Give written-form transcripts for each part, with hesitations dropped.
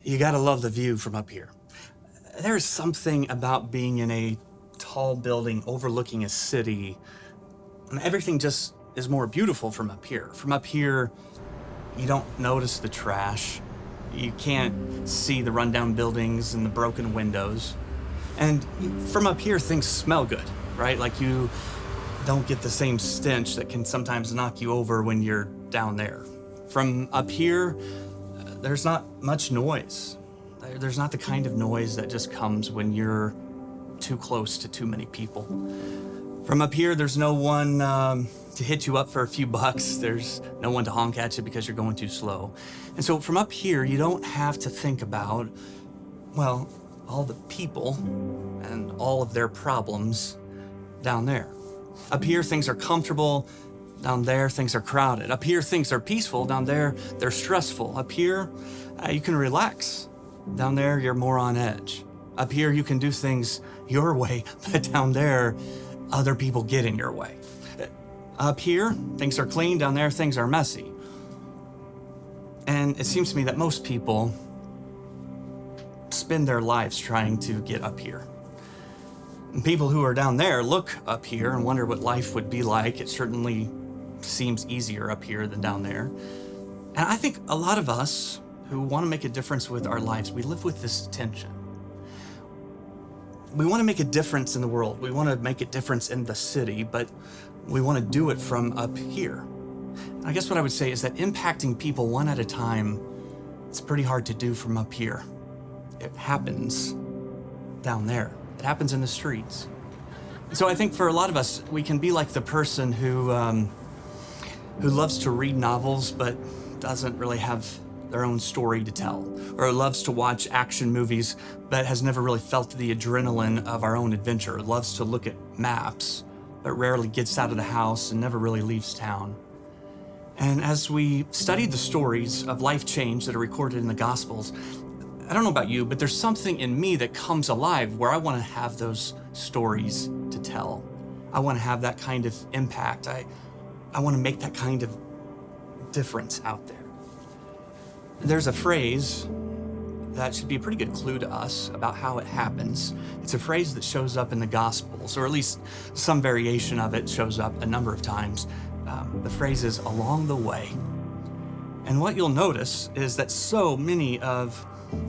You gotta love the view from up here. There's something about being in a tall building overlooking a city, and everything just is more beautiful from up here. From up here, you don't notice the trash. You can't see the rundown buildings and the broken windows. And from up here, things smell good, right? Like you don't get the same stench that can sometimes knock you over when you're down there. From up here, there's not much noise. There's not the kind of noise that just comes when you're too close to too many people. From up here, there's no one to hit you up for a few bucks. There's no one to honk at you because you're going too slow. And so from up here, you don't have to think about, well, all the people and all of their problems down there. Up here, things are comfortable. Down there, things are crowded. Up here, things are peaceful. Down there, they're stressful. Up here, you can relax. Down there, you're more on edge. Up here, you can do things your way, but down there, other people get in your way. Up here, things are clean. Down there, things are messy. And it seems to me that most people spend their lives trying to get up here. And people who are down there look up here and wonder what life would be like. It certainly seems easier up here than down there. And I think a lot of us who want to make a difference with our lives, we live with this tension. We want to make a difference in the world. We want to make a difference in the city, but we want to do it from up here. And I guess what I would say is that impacting people one at a time, it's pretty hard to do from up here. It happens down there. It happens in the streets. So I think for a lot of us, we can be like the person who loves to read novels but doesn't really have their own story to tell, or loves to watch action movies but has never really felt the adrenaline of our own adventure, loves to look at maps but rarely gets out of the house and never really leaves town. And as we study the stories of life change that are recorded in the Gospels, I don't know about you, but there's something in me that comes alive where I want to have those stories to tell. I want to have that kind of impact. I want to make that kind of difference out there. There's a phrase that should be a pretty good clue to us about how it happens. It's a phrase that shows up in the Gospels, or at least some variation of it shows up a number of times. The phrase is along the way. And what you'll notice is that so many of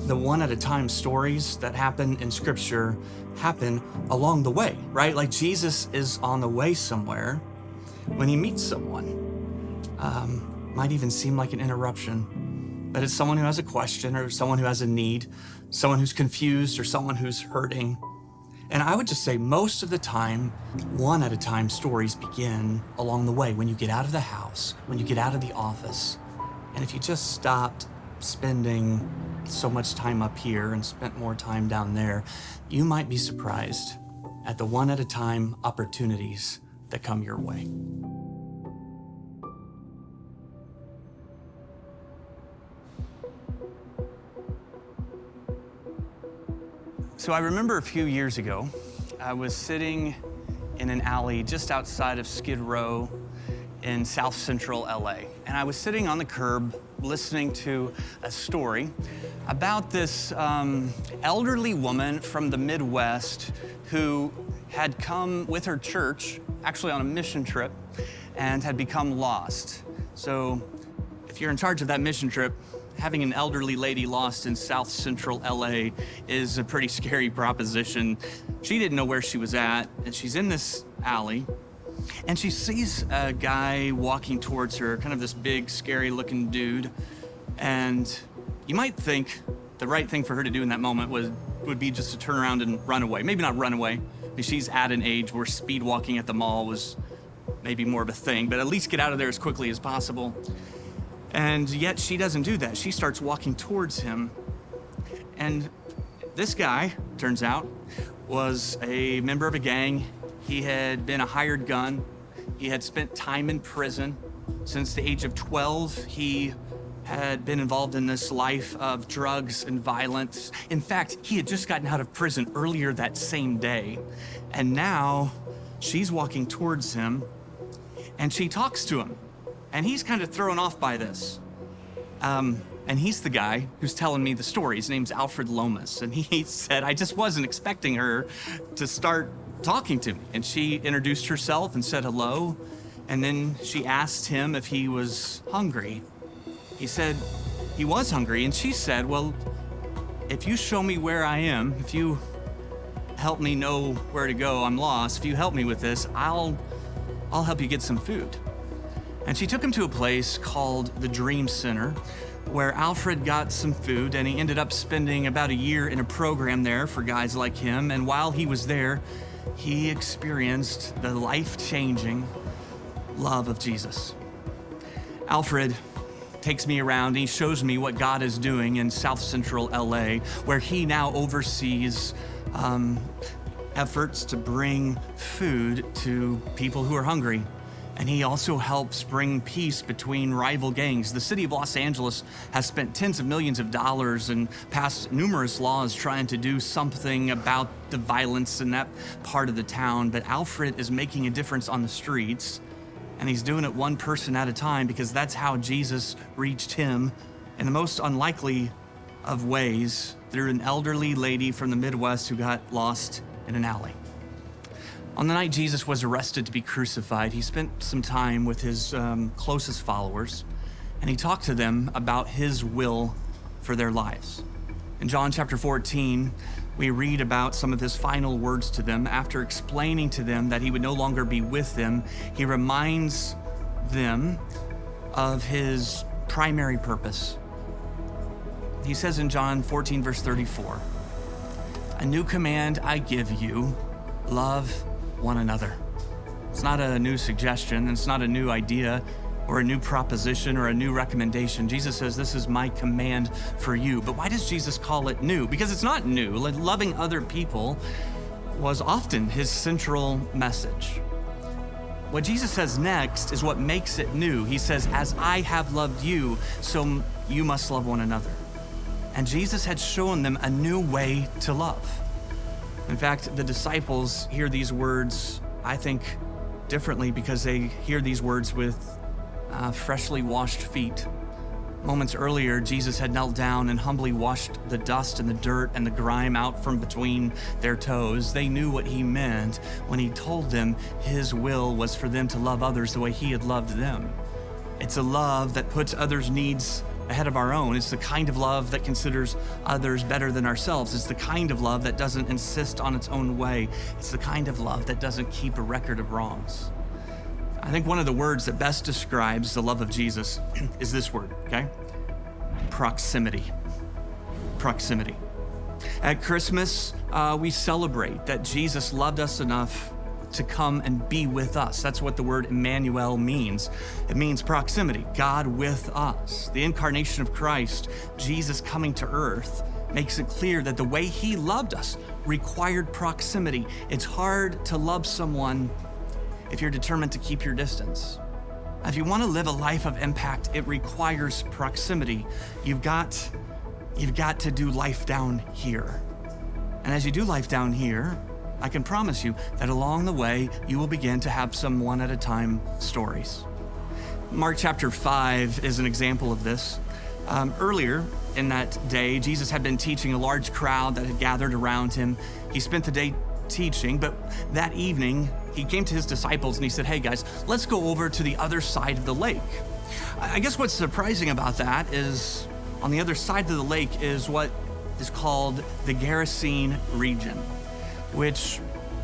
the one-at-a-time stories that happen in Scripture happen along the way, right? Like Jesus is on the way somewhere when he meets someone. Might even seem like an interruption, but it's someone who has a question or someone who has a need, someone who's confused or someone who's hurting. And I would just say most of the time, one-at-a-time stories begin along the way when you get out of the house, when you get out of the office. And if you just stopped spending so much time up here and spent more time down there, you might be surprised at the one-at-a-time opportunities that come your way. So I remember a few years ago, I was sitting in an alley just outside of Skid Row in South Central LA. And I was sitting on the curb listening to a story about this elderly woman from the Midwest who had come with her church, actually on a mission trip, and had become lost. So if you're in charge of that mission trip, having an elderly lady lost in South Central LA is a pretty scary proposition. She didn't know where she was at, and she's in this alley, and she sees a guy walking towards her, kind of this big, scary-looking dude, and you might think the right thing for her to do in that moment would be just to turn around and run away. Maybe not run away, because she's at an age where speed walking at the mall was maybe more of a thing, but at least get out of there as quickly as possible. And yet she doesn't do that. She starts walking towards him. And this guy, turns out, was a member of a gang. He had been a hired gun. He had spent time in prison. Since the age of 12, he had been involved in this life of drugs and violence. In fact, he had just gotten out of prison earlier that same day. And now she's walking towards him and she talks to him. And he's kind of thrown off by this. And he's the guy who's telling me the story. His name's Alfred Lomas. And he said, I just wasn't expecting her to start talking to me. And she introduced herself and said hello. And then she asked him if he was hungry. He said he was hungry. And she said, well, if you show me where I am, if you help me know where to go, I'm lost. If you help me with this, I'll help you get some food. And she took him to a place called the Dream Center, where Alfred got some food, and he ended up spending about a year in a program there for guys like him. And while he was there, he experienced the life-changing love of Jesus. Alfred takes me around and he shows me what God is doing in South Central LA, where he now oversees efforts to bring food to people who are hungry. And he also helps bring peace between rival gangs. The city of Los Angeles has spent tens of millions of dollars and passed numerous laws trying to do something about the violence in that part of the town. But Alfred is making a difference on the streets, and he's doing it one person at a time, because that's how Jesus reached him in the most unlikely of ways, through an elderly lady from the Midwest who got lost in an alley. On the night Jesus was arrested to be crucified, he spent some time with his closest followers, and he talked to them about his will for their lives. In John chapter 14, we read about some of his final words to them. After explaining to them that he would no longer be with them, he reminds them of his primary purpose. He says in John 14, verse 34, "A new command I give you, love one another." It's not a new suggestion, it's not a new idea or a new proposition or a new recommendation. Jesus says, this is my command for you. But why does Jesus call it new? Because it's not new. Loving other people was often his central message. What Jesus says next is what makes it new. He says, as I have loved you, so you must love one another. And Jesus had shown them a new way to love. In fact, the disciples hear these words, I think, differently, because they hear these words with freshly washed feet. Moments earlier, Jesus had knelt down and humbly washed the dust and the dirt and the grime out from between their toes. They knew what he meant when he told them his will was for them to love others the way he had loved them. It's a love that puts others' needs ahead of our own. It's the kind of love that considers others better than ourselves. It's the kind of love that doesn't insist on its own way. It's the kind of love that doesn't keep a record of wrongs. I think one of the words that best describes the love of Jesus is this word, okay? Proximity. Proximity. At Christmas, we celebrate that Jesus loved us enough to come and be with us. That's what the word Emmanuel means. It means proximity, God with us. The incarnation of Christ, Jesus coming to earth, makes it clear that the way he loved us required proximity. It's hard to love someone if you're determined to keep your distance. If you want to live a life of impact, it requires proximity. You've got to do life down here. And as you do life down here, I can promise you that along the way, you will begin to have some one-at-a-time stories. Mark chapter 5 is an example of this. Earlier in that day, Jesus had been teaching a large crowd that had gathered around him. He spent the day teaching, but that evening, he came to his disciples and he said, hey guys, let's go over to the other side of the lake. I guess what's surprising about that is on the other side of the lake is what is called the Gerasene region, which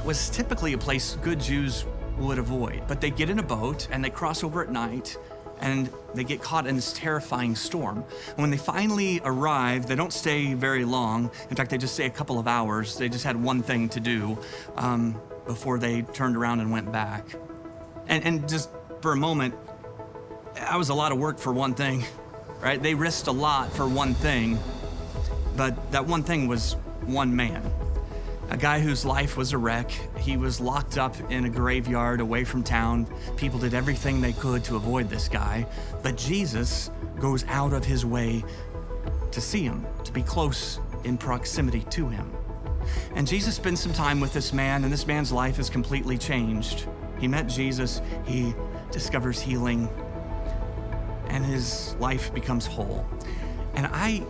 was typically a place good Jews would avoid. But they get in a boat and they cross over at night and they get caught in this terrifying storm. And when they finally arrive, they don't stay very long. In fact, they just stay a couple of hours. They just had one thing to do before they turned around and went back. And just for a moment, that was a lot of work for one thing, right? They risked a lot for one thing, but that one thing was one man. A guy whose life was a wreck. He was locked up in a graveyard away from town. People did everything they could to avoid this guy, but Jesus goes out of his way to see him, to be close in proximity to him. And Jesus spends some time with this man, and this man's life is completely changed. He met Jesus, he discovers healing, and his life becomes whole. And I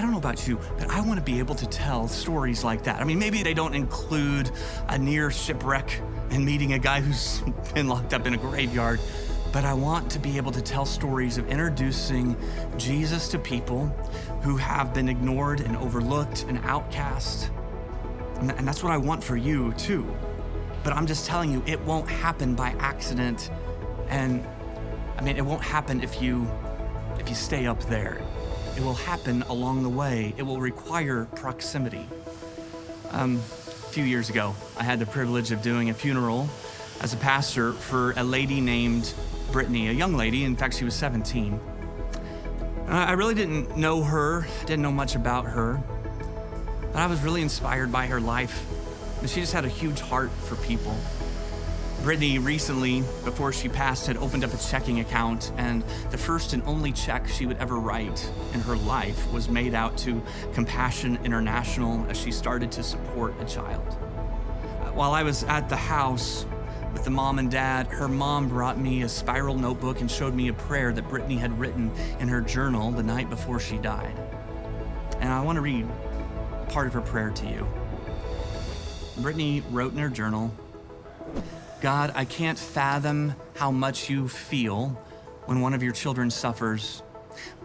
don't know about you, but I want to be able to tell stories like that. I mean, maybe they don't include a near shipwreck and meeting a guy who's been locked up in a graveyard, but I want to be able to tell stories of introducing Jesus to people who have been ignored and overlooked and outcast. And that's what I want for you too. But I'm just telling you, it won't happen by accident. And I mean, it won't happen if you stay up there. It will happen along the way. It will require proximity. A few years ago, I had the privilege of doing a funeral as a pastor for a lady named Brittany, a young lady. In fact, she was 17. I really didn't know her, didn't know much about her, but I was really inspired by her life. And she just had a huge heart for people. Brittany recently, before she passed, had opened up a checking account, and the first and only check she would ever write in her life was made out to Compassion International as she started to support a child. While I was at the house with the mom and dad, her mom brought me a spiral notebook and showed me a prayer that Brittany had written in her journal the night before she died. And I want to read part of her prayer to you. Brittany wrote in her journal, "God, I can't fathom how much you feel when one of your children suffers,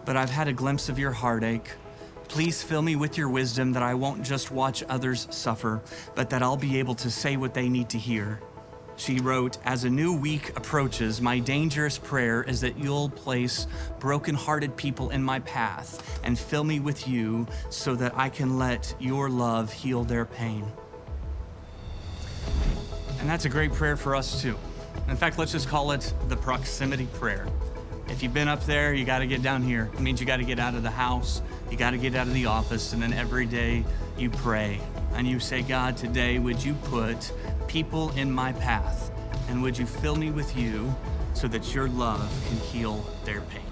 but I've had a glimpse of your heartache. Please fill me with your wisdom that I won't just watch others suffer, but that I'll be able to say what they need to hear." She wrote, "As a new week approaches, my dangerous prayer is that you'll place broken-hearted people in my path and fill me with you so that I can let your love heal their pain." And that's a great prayer for us too. In fact, let's just call it the proximity prayer. If you've been up there, you got to get down here. It means you got to get out of the house, you got to get out of the office, and then every day you pray and you say, "God, today would you put people in my path, and would you fill me with you so that your love can heal their pain?"